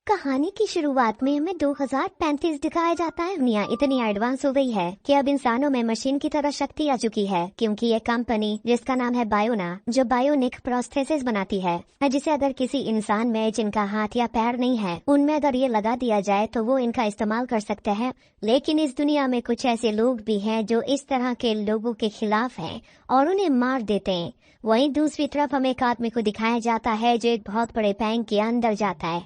कहानी की शुरुआत में हमें 2035 दिखाया जाता है। दुनिया इतनी एडवांस हो गई है कि अब इंसानों में मशीन की तरह शक्ति आ चुकी है, क्योंकि ये कंपनी जिसका नाम है बायोना, जो बायोनिक प्रोस्थेसिस बनाती है, जिसे अगर किसी इंसान में जिनका हाथ या पैर नहीं है उनमें अगर ये लगा दिया जाए तो वो इनका इस्तेमाल कर सकते हैं। लेकिन इस दुनिया में कुछ ऐसे लोग भी हैं जो इस तरह के लोगों के खिलाफ हैं और उन्हें मार देते हैं। वहीं दूसरी तरफ हमें एक आदमी को दिखाया जाता है जो एक बहुत बड़े बैंक के अंदर जाता है,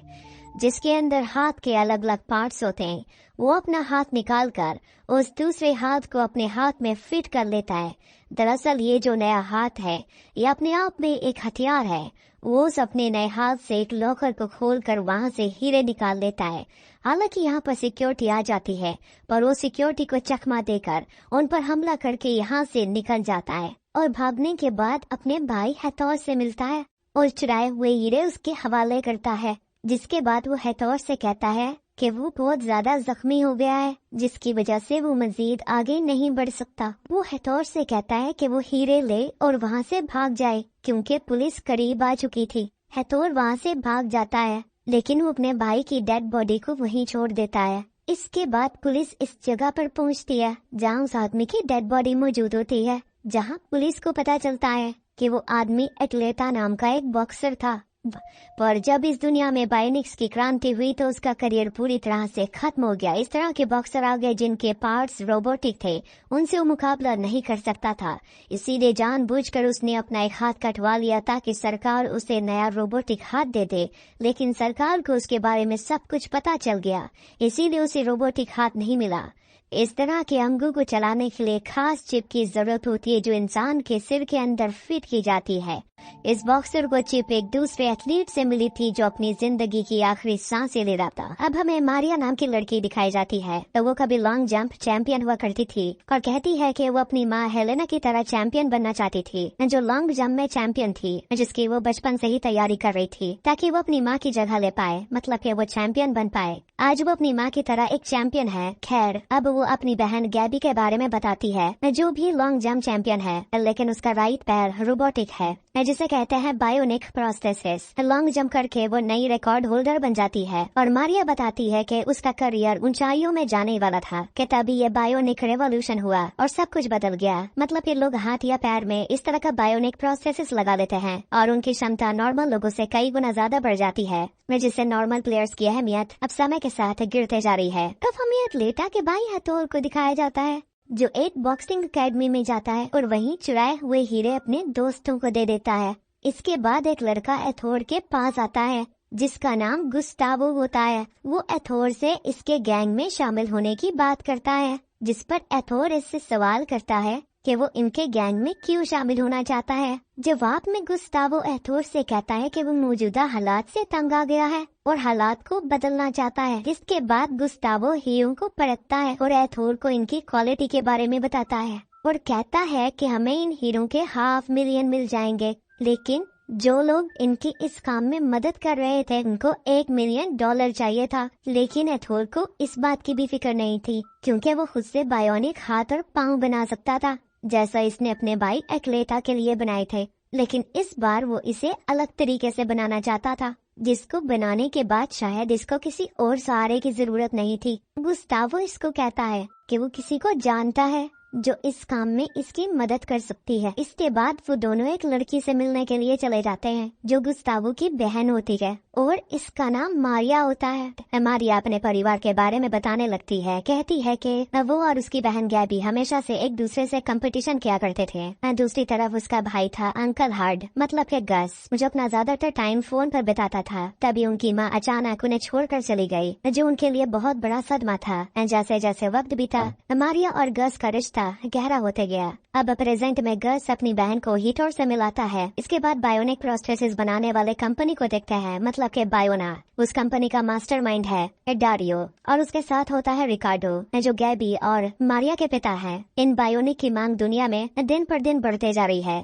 जिसके अंदर हाथ के अलग अलग पार्ट्स होते हैं। वो अपना हाथ निकालकर उस दूसरे हाथ को अपने हाथ में फिट कर लेता है। दरअसल ये जो नया हाथ है ये अपने आप में एक हथियार है। वो उस अपने नए हाथ से एक लॉकर को खोलकर वहां से हीरे निकाल लेता है। हालांकि यहाँ पर सिक्योरिटी आ जाती है, पर वो सिक्योरिटी को चकमा देकर उन पर हमला करके यहाँ से निकल जाता है और भागने के बाद अपने भाई हैथोर से मिलता है और चुराए हुए हीरे उसके हवाले करता है। जिसके बाद वो हैथोर से कहता है कि वो बहुत ज्यादा जख्मी हो गया है, जिसकी वजह से वो मजीद आगे नहीं बढ़ सकता। वो हैथोर से कहता है कि वो हीरे ले और वहाँ से भाग जाए, क्योंकि पुलिस करीब आ चुकी थी। हैथोर वहाँ से भाग जाता है, लेकिन वो अपने भाई की डेड बॉडी को वहीं छोड़ देता है। इसके बाद पुलिस इस जगह पर पहुँचती है जहाँ उस आदमी की डेड बॉडी मौजूद होती है, जहाँ पुलिस को पता चलता है कि वो आदमी एटलेटा नाम का एक बॉक्सर था। पर जब इस दुनिया में बायोनिक्स की क्रांति हुई तो उसका करियर पूरी तरह से खत्म हो गया। इस तरह के बॉक्सर आ गए जिनके पार्ट्स रोबोटिक थे, उनसे वो मुकाबला नहीं कर सकता था। इसीलिए जानबूझकर उसने अपना एक हाथ कटवा लिया ताकि सरकार उसे नया रोबोटिक हाथ दे दे। लेकिन सरकार को उसके बारे में सब कुछ पता चल गया, इसीलिए उसे रोबोटिक हाथ नहीं मिला। इस तरह के अंगों को चलाने के लिए खास चिप की जरूरत होती है जो इंसान के सिर के अंदर फिट की जाती है। इस बॉक्सर को चिप एक दूसरे एथलीट से मिली थी जो अपनी जिंदगी की आखिरी सांसें ले रहा था। अब हमें मारिया नाम की लड़की दिखाई जाती है। तो वो कभी लॉन्ग जंप चैंपियन हुआ करती थी और कहती है कि वो अपनी माँ हेलेना की तरह चैंपियन बनना चाहती थी, जो लॉन्ग जंप में चैंपियन थी, जिसकी वो बचपन से ही तैयारी कर रही थी ताकि वो अपनी माँ की जगह ले पाए, मतलब कि वो चैंपियन बन पाए। आज वो अपनी माँ की तरह एक चैंपियन है। खैर, अब वो अपनी बहन गैबी के बारे में बताती है, जो भी लॉन्ग जंप चैंपियन है, लेकिन उसका राइट पैर रोबोटिक है, जिसे कहते हैं बायोनिक प्रोस्थेसिस। लॉन्ग जंप करके वो नई रिकॉर्ड होल्डर बन जाती है और मारिया बताती है कि उसका करियर ऊंचाइयों में जाने वाला था कि तभी ये बायोनिक रेवोल्यूशन हुआ और सब कुछ बदल गया। मतलब ये लोग हाथ या पैर में इस तरह का बायोनिक प्रोस्थेसिस लगा लेते हैं और उनकी क्षमता नॉर्मल लोगों से कई गुना ज्यादा बढ़ जाती है, जिससे नॉर्मल प्लेयर्स की अहमियत अब समय के साथ गिरते जा रही है। तब हमें एथलेटा के भाई हैथोर को दिखाया जाता है जो एक बॉक्सिंग अकेडमी में जाता है और वहीं चुराए हुए हीरे अपने दोस्तों को दे देता है। इसके बाद एक लड़का एथोर के पास आता है जिसका नाम गुस्तावो होता है। वो एथोर से इसके गैंग में शामिल होने की बात करता है, जिस पर एथोर इससे सवाल करता है कि वो इनके गैंग में क्यों शामिल होना चाहता है। जवाब में गुस्तावो एथोर से कहता है कि वो मौजूदा हालात से तंग आ गया है और हालात को बदलना चाहता है। इसके बाद गुस्तावो हीरों को परखता है और एथोर को इनकी क्वालिटी के बारे में बताता है और कहता है कि हमें इन हीरों के $500,000 मिल जाएंगे, लेकिन जो लोग इनकी इस काम में मदद कर रहे थे उनको $1 मिलियन चाहिए था। लेकिन एथोर को इस बात की भी फिक्र नहीं थी, क्योंकि वो खुद से बायोनिक हाथ और पाँव बना सकता था, जैसा इसने अपने भाई एटलेटा के लिए बनाए थे। लेकिन इस बार वो इसे अलग तरीके से बनाना चाहता था, जिसको बनाने के बाद शायद इसको किसी और सहारे की जरूरत नहीं थी। गुस्तावो इसको कहता है कि वो किसी को जानता है जो इस काम में इसकी मदद कर सकती है। इसके बाद वो दोनों एक लड़की से मिलने के लिए चले जाते हैं जो गुस्तावो की बहन होती है और इसका नाम मारिया होता है। मारिया अपने परिवार के बारे में बताने लगती है, कहती है कि वो और उसकी बहन गैबी हमेशा से एक दूसरे से कंपटीशन किया करते थे। दूसरी तरफ उसका भाई था अंकल हार्ड, मतलब के गस, जो अपना ज्यादातर टाइम फोन पर बिताता था। तभी उनकी माँ अचानक उन्हें छोड़कर चली गई, जो उनके लिए बहुत बड़ा सदमा था। जैसे जैसे वक्त बीता मारिया और गस का रिश्ता गहरा होते गया। अब प्रेजेंट में गस अपनी बहन को हीटोर से मिलाता है। इसके बाद बायोनिक प्रोस्थेसिस बनाने वाले कंपनी को देखते हैं, मतलब के बायोना। उस कंपनी का मास्टरमाइंड है एडारियो और उसके साथ होता है रिकार्डो, जो गैबी और मारिया के पिता हैं। इन बायोनिक की मांग दुनिया में दिन पर दिन बढ़ते जा रही है।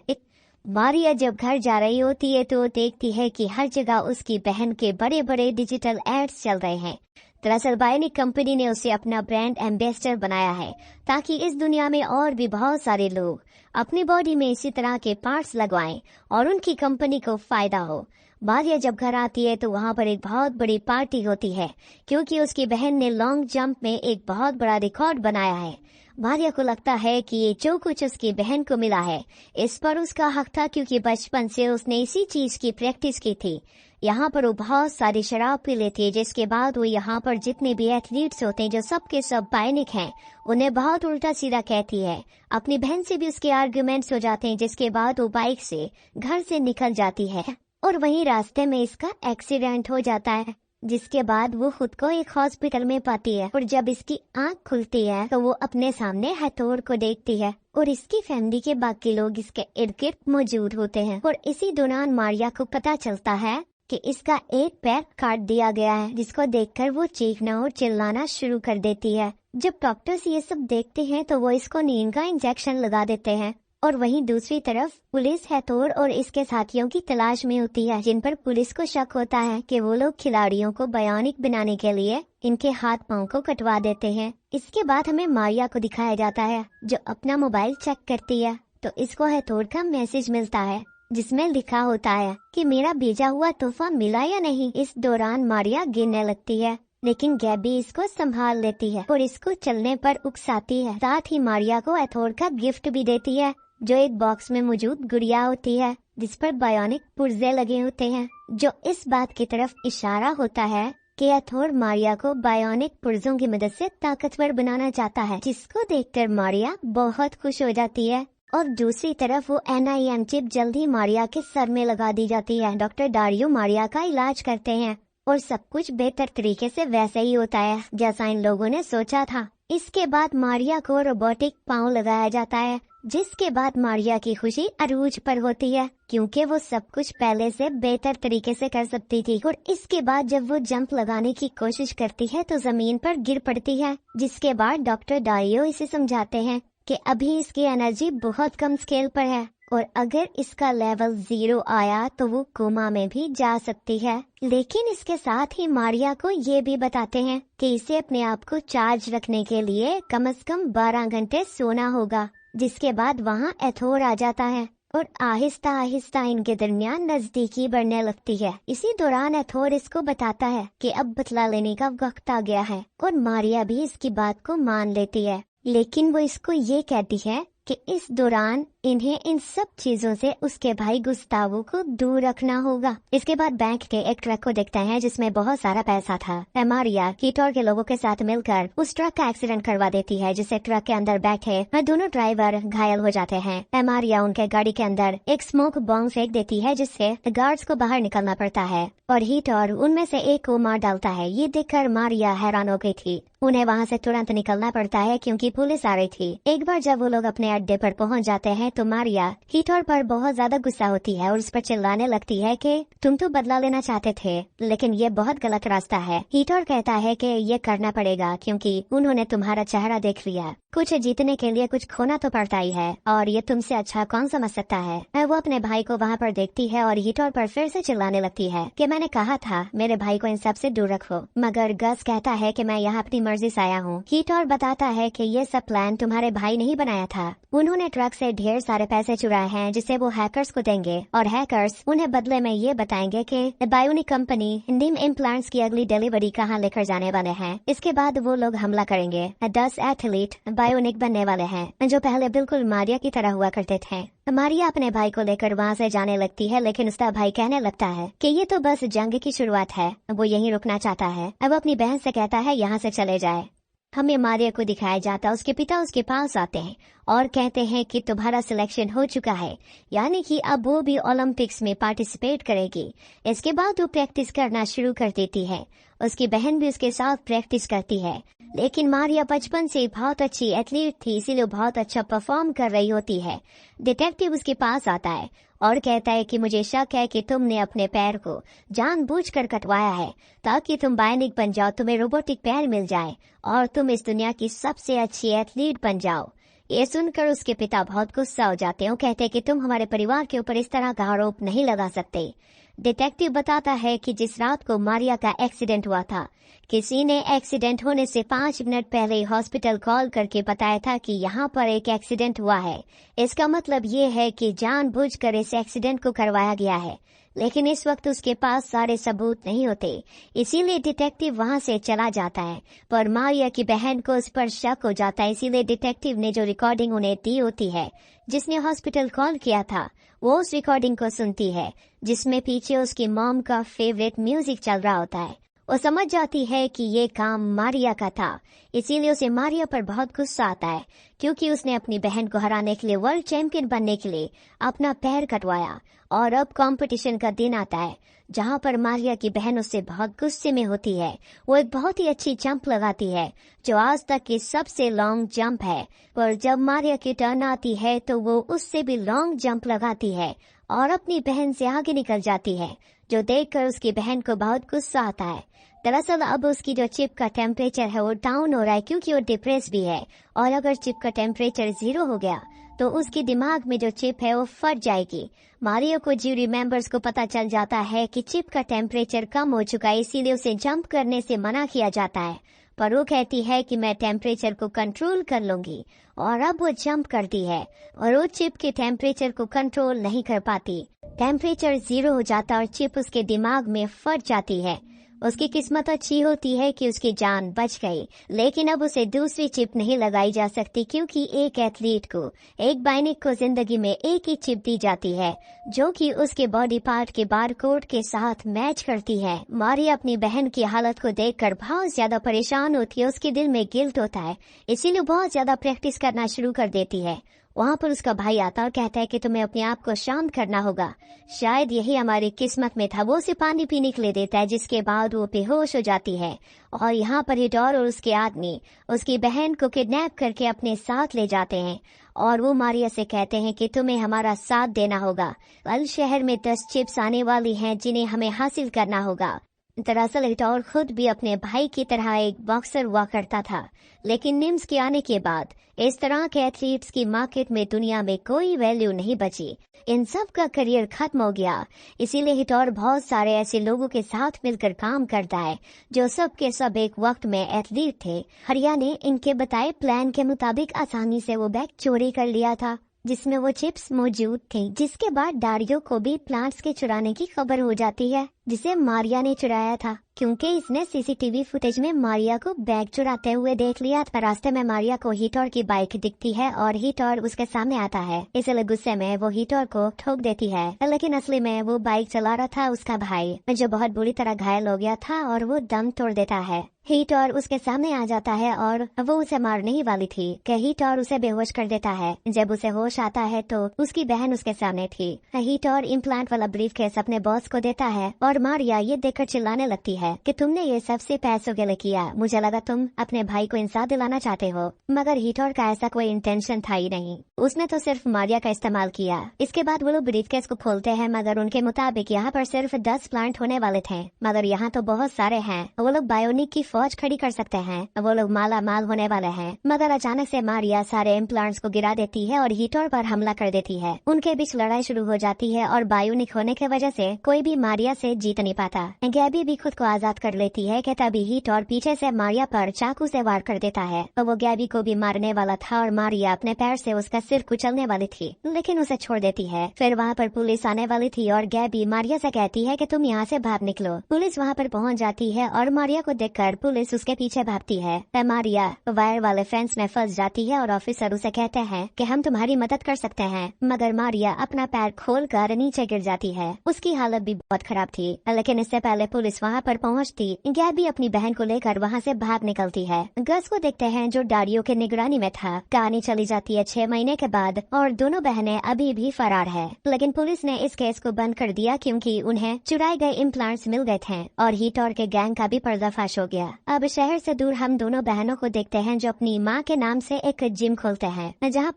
मारिया जब घर जा रही होती है तो देखती है कि हर जगह उसकी बहन के बड़े बड़े डिजिटल एड्स चल रहे हैं। दरअसल बायोनिक कंपनी ने उसे अपना ब्रांड एम्बेसडर बनाया है ताकि इस दुनिया में और भी बहुत सारे लोग अपनी बॉडी में इसी तरह के पार्ट्स लगवाएं और उनकी कंपनी को फायदा हो। मारिया जब घर आती है तो वहाँ पर एक बहुत बड़ी पार्टी होती है क्योंकि उसकी बहन ने लॉन्ग जंप में एक बहुत बड़ा रिकॉर्ड बनाया है। मारिया को लगता है कि ये जो कुछ उसकी बहन को मिला है इस पर उसका हक था क्योंकि बचपन से उसने इसी चीज की प्रैक्टिस की थी। यहाँ पर वो बहुत सारी शराब पी लेती है, जिसके बाद वो यहाँ पर जितने भी एथलीट्स होते हैं जो सबके सब बाइनिक हैं उन्हें बहुत उल्टा सीधा कहती है। अपनी बहन से भी उसके आर्ग्यूमेंट्स हो जाते हैं, जिसके बाद वो बाइक से घर से निकल जाती है और वहीं रास्ते में इसका एक्सीडेंट हो जाता है, जिसके बाद वो खुद को एक हॉस्पिटल में पाती है। और जब इसकी आंख खुलती है तो वो अपने सामने हथौड़ को देखती है और इसकी फैमिली के बाकी लोग इसके इर्द गिर्द मौजूद होते हैं। और इसी दौरान मारिया को पता चलता है कि इसका एक पैर काट दिया गया है, जिसको देखकर वो चीखना और चिल्लाना शुरू कर देती है। जब डॉक्टर्स ये सब देखते हैं तो वो इसको नींद का इंजेक्शन लगा देते हैं। और वहीं दूसरी तरफ पुलिस हथौड़ और इसके साथियों की तलाश में होती है, जिन पर पुलिस को शक होता है कि वो लोग खिलाड़ियों को बायोनिक बनाने के लिए इनके हाथ पांव को कटवा देते हैं। इसके बाद हमें मारिया को दिखाया जाता है जो अपना मोबाइल चेक करती है तो इसको हथौड़ का मैसेज मिलता है जिसमें लिखा होता है कि मेरा भेजा हुआ तोहफा मिला या नहीं। इस दौरान मारिया गिरने लगती है, लेकिन गैबी इसको संभाल लेती है और इसको चलने पर उकसाती है। साथ ही मारिया को हथौड़ का गिफ्ट भी देती है जो एक बॉक्स में मौजूद गुड़िया होती है जिस पर बायोनिक पुर्जे लगे होते हैं, जो इस बात की तरफ इशारा होता है कि हथौड़ मारिया को बायोनिक पुर्जों की मदद से ताकतवर बनाना चाहता है, जिसको देखकर मारिया बहुत खुश हो जाती है। और दूसरी तरफ वो NIM चिप जल्दी मारिया के सर में लगा दी जाती है। डॉक्टर डारियो मारिया का इलाज करते हैं और सब कुछ बेहतर तरीके से वैसे ही होता है जैसा इन लोगों ने सोचा था। इसके बाद मारिया को रोबोटिक पाँव लगाया जाता है, जिसके बाद मारिया की खुशी अरूज पर होती है क्योंकि वो सब कुछ पहले से बेहतर तरीके से कर सकती थी। और इसके बाद जब वो जंप लगाने की कोशिश करती है तो जमीन पर गिर पड़ती है, जिसके बाद डॉक्टर डारियो इसे समझाते हैं कि अभी इसकी एनर्जी बहुत कम स्केल पर है और अगर इसका लेवल 0 आया तो वो कोमा में भी जा सकती है। लेकिन इसके साथ ही मारिया को ये भी बताते हैं कि इसे अपने आप को चार्ज रखने के लिए कम से कम 12 घंटे सोना होगा। जिसके बाद वहाँ हथौड़ आ जाता है और आहिस्ता आहिस्ता इनके दरमियान नजदीकी बढ़ने लगती है। इसी दौरान हथौड़ इसको बताता है कि अब बदला लेने का वक्त आ गया है और मारिया भी इसकी बात को मान लेती है, लेकिन वो इसको ये कहती है कि इस दौरान इन्हें इन सब चीजों से उसके भाई गुस्तावो को दूर रखना होगा। इसके बाद बैंक के एक ट्रक को देखते हैं जिसमें बहुत सारा पैसा था। मारिया कीटोर के लोगों के साथ मिलकर उस ट्रक का एक्सीडेंट करवा देती है, जिससे ट्रक के अंदर बैठे दोनों ड्राइवर घायल हो जाते हैं। मारिया उनके गाड़ी के अंदर एक स्मोक बॉम्ब फेंक देती है, जिससे गार्ड्स को बाहर निकलना पड़ता है और हीटर उनमें से एक को मार डालता है। ये देखकर मारिया हैरान हो गई थी। उन्हें वहाँ से तुरंत निकलना पड़ता है क्योंकि पुलिस आ रही थी। एक बार जब वो लोग अपने अड्डे पर पहुँच जाते हैं तो मारिया हीटर पर बहुत ज्यादा गुस्सा होती है और उस पर चिल्लाने लगती है कि तुम तो बदला लेना चाहते थे, लेकिन ये बहुत गलत रास्ता है। हीटर कहता है कि ये करना पड़ेगा क्योंकि उन्होंने तुम्हारा चेहरा देख लिया। कुछ जीतने के लिए कुछ खोना तो पड़ता ही है और ये तुमसे अच्छा कौन समझ सकता है। वो अपने भाई को वहाँ पर देखती है और हीटर पर फिर से चिल्लाने लगती है कि मैंने कहा था मेरे भाई को इन सब से दूर रखो, मगर गस कहता है कि मैं यहाँ अपनी मर्जी से आया हूँ। हीटर बताता है कि ये सब प्लान तुम्हारे भाई ने ही बनाया था। उन्होंने ट्रक से ढेर सारे पैसे चुराए हैं जिसे वो हैकर्स को देंगे और हैकर्स उन्हें बदले में ये बताएंगे कि बायोनिक कंपनी निम इम्प्लांट्स की अगली डिलीवरी कहाँ लेकर जाने वाले हैं। इसके बाद वो लोग हमला करेंगे। 10 एथलीट बायोनिक बनने वाले हैं जो पहले बिल्कुल मारिया की तरह हुआ करते थे। मारिया अपने भाई को लेकर वहाँ से जाने लगती है, लेकिन उसका भाई कहने लगता है कि ये तो बस जंग की शुरुआत है, वो यहीं रुकना चाहता है। अब अपनी बहन से कहता है यहाँ से चले जाए। हमें मारिया को दिखाया जाता, उसके पिता उसके पास आते हैं और कहते हैं कि तुम्हारा सिलेक्शन हो चुका है, यानी कि अब वो भी ओलंपिक्स में पार्टिसिपेट करेगी। इसके बाद वो प्रैक्टिस करना शुरू कर देती है। उसकी बहन भी उसके साथ प्रैक्टिस करती है, लेकिन मारिया बचपन से बहुत अच्छी एथलीट थी, इसीलिए बहुत अच्छा परफॉर्म कर रही होती है। डिटेक्टिव उसके पास आता है और कहता है कि मुझे शक है कि तुमने अपने पैर को जानबूझकर कटवाया है ताकि तुम बायोनिक बन जाओ, तुम्हें रोबोटिक पैर मिल जाए और तुम इस दुनिया की सबसे अच्छी एथलीट बन जाओ। ये सुनकर उसके पिता बहुत गुस्सा हो जाते हैं। कहते हैं कि तुम हमारे परिवार के ऊपर इस तरह का आरोप नहीं लगा सकते। डिटेक्टिव बताता है कि जिस रात को मारिया का एक्सीडेंट हुआ था, किसी ने एक्सीडेंट होने से 5 मिनट पहले हॉस्पिटल कॉल करके बताया था कि यहाँ पर एक एक्सीडेंट हुआ है। इसका मतलब ये है कि जानबूझकर इस एक्सीडेंट को करवाया गया है। लेकिन इस वक्त उसके पास सारे सबूत नहीं होते, इसीलिए डिटेक्टिव वहां से चला जाता है। पर मारिया की बहन को उस पर शक हो जाता है, इसीलिए डिटेक्टिव ने जो रिकॉर्डिंग उन्हें दी होती है जिसने हॉस्पिटल कॉल किया था, वो उस रिकॉर्डिंग को सुनती है जिसमें पीछे उसकी मॉम का फेवरेट म्यूजिक चल रहा होता है। वो समझ जाती है कि ये काम मारिया का था, इसीलिए उसे मारिया पर बहुत गुस्सा आता है क्योंकि उसने अपनी बहन को हराने के लिए, वर्ल्ड चैंपियन बनने के लिए अपना पैर कटवाया। और अब कंपटीशन का दिन आता है जहां पर मारिया की बहन उससे बहुत गुस्से में होती है। वो एक बहुत ही अच्छी जंप लगाती है जो आज तक की सबसे लॉन्ग जंप है, पर जब मारिया की टर्न आती है तो वो उससे भी लॉन्ग जंप लगाती है और अपनी बहन से आगे निकल जाती है, जो देखकर उसकी बहन को बहुत गुस्सा आता है। दरअसल अब उसकी जो चिप का टेम्परेचर है वो डाउन हो रहा है क्योंकि वो डिप्रेस भी है, और अगर चिप का टेम्परेचर 0 हो गया तो उसके दिमाग में जो चिप है वो फट जाएगी। मारियो को ज्यूरी मेंबर्स को पता चल जाता है कि चिप का टेम्परेचर कम हो चुका है, इसीलिए उसे जंप करने से मना किया जाता है, पर वो कहती है कि मैं टेम्परेचर को कंट्रोल कर लूंगी, और अब वो जंप करती है और वो चिप के टेम्परेचर को कंट्रोल नहीं कर पाती। टेम्परेचर 0 हो जाता और चिप उसके दिमाग में फट जाती है। उसकी किस्मत अच्छी होती है कि उसकी जान बच गई, लेकिन अब उसे दूसरी चिप नहीं लगाई जा सकती क्योंकि एक एथलीट को, एक बाइनिक को जिंदगी में एक ही चिप दी जाती है जो कि उसके बॉडी पार्ट के बारकोड के साथ मैच करती है। मारिया अपनी बहन की हालत को देखकर बहुत ज्यादा परेशान होती है, उसके दिल में गिल्ट होता है, इसीलिए बहुत ज्यादा प्रैक्टिस करना शुरू कर देती है। वहाँ पर उसका भाई आता और कहता है कि तुम्हें अपने आप को शांत करना होगा, शायद यही हमारी किस्मत में था। वो उसे पानी पीने के लिए देता है जिसके बाद वो बेहोश हो जाती है, और यहाँ पर हिटोर और उसके आदमी उसकी बहन को किडनैप करके अपने साथ ले जाते हैं और वो मारिया से कहते हैं कि तुम्हें हमारा साथ देना होगा। कल शहर में 10 चिप्स आने वाली हैं जिन्हें हमें हासिल करना होगा। दरअसल हिटोर खुद भी अपने भाई की तरह एक बॉक्सर हुआ करता था, लेकिन निम्स के आने के बाद इस तरह के एथलीट्स की मार्केट में दुनिया में कोई वैल्यू नहीं बची, इन सब का करियर खत्म हो गया। इसीलिए हिटोर बहुत सारे ऐसे लोगों के साथ मिलकर काम करता है जो सब के सब एक वक्त में एथलीट थे। हरिया ने इनके बताए प्लान के मुताबिक आसानी से वो बैग चोरी कर लिया था जिसमें वो चिप्स मौजूद थे, जिसके बाद डारियो को भी प्लांट्स के चुराने की खबर हो जाती है जिसे मारिया ने चुराया था, क्योंकि इसने सीसीटीवी फुटेज में मारिया को बैग चुराते हुए देख लिया था। रास्ते में मारिया को हिटोर की बाइक दिखती है और हिटोर उसके सामने आता है, इसलिए गुस्से में वो हिटोर को ठोक देती है, लेकिन असली में वो बाइक चला रहा था उसका भाई जो बहुत बुरी तरह घायल हो गया था और वो दम तोड़ देता है। हिटोर उसके सामने आ जाता है और वो उसे मारने ही वाली थी कि हिटोर उसे बेहोश कर देता है। जब उसे होश आता है तो उसकी बहन उसके सामने थी। हिटोर इम्प्लांट वाला ब्रीफकेस अपने बॉस को देता है और मारिया ये देखकर चिल्लाने लगती है कि तुमने ये सबसे पैसों के लिए किया, मुझे लगा तुम अपने भाई को इंसाफ दिलाना चाहते हो। मगर हिटोर का ऐसा कोई इंटेंशन था ही नहीं, उसने तो सिर्फ मारिया का इस्तेमाल किया। इसके बाद वो लोग ब्रीफकेस को खोलते हैं, मगर उनके मुताबिक यहाँ पर सिर्फ 10 प्लांट होने वाले थे, मगर यहाँ तो बहुत सारे हैं। वो लोग बायोनिक की फौज खड़ी कर सकते हैं, वो लोग माला माल होने वाले हैं। मगर अचानक से मारिया सारे इम्प्लांट्स को गिरा देती है और हिटोर पर हमला कर देती है। उनके बीच लड़ाई शुरू हो जाती है और बायोनिक होने की वजह से कोई भी मारिया से जीत नहीं पाता। गैबी भी खुद को आजाद कर लेती है कि तभी हिटोर पीछे से मारिया पर चाकू से वार कर देता है। तो वो गैबी को भी मारने वाला था और मारिया अपने पैर से उसका सिर कुचलने वाली थी, लेकिन उसे छोड़ देती है। फिर वहाँ पर पुलिस आने वाली थी और गैबी मारिया से कहती है कि तुम यहाँ से बाहर निकलो। पुलिस वहाँ पर पहुँच जाती है और मारिया को देखकर पुलिस उसके पीछे भागती है। मारिया वायर वाले फेंस में फंस जाती है और ऑफिसर उसे कहते हैं कि हम तुम्हारी मदद कर सकते हैं, मगर मारिया अपना पैर खोलकर नीचे गिर जाती है। उसकी हालत भी बहुत खराब थी, लेकिन इससे पहले पुलिस वहाँ पर पहुँचती गैबी अपनी बहन को लेकर वहाँ से भाग निकलती है। गस को देखते हैं जो डारियो के निगरानी में था। कहानी चली जाती है 6 महीने के बाद और दोनों बहनें अभी भी फरार है, लेकिन पुलिस ने इस केस को बंद कर दिया क्योंकि उन्हें चुराए गए इम्प्लांट्स मिल गए थे और हिटोर के गैंग का भी पर्दाफाश हो गया। अब शहर से दूर हम दोनों बहनों को देखते हैं जो अपनी माँ के नाम से एक जिम खोलते हैं, जहाँ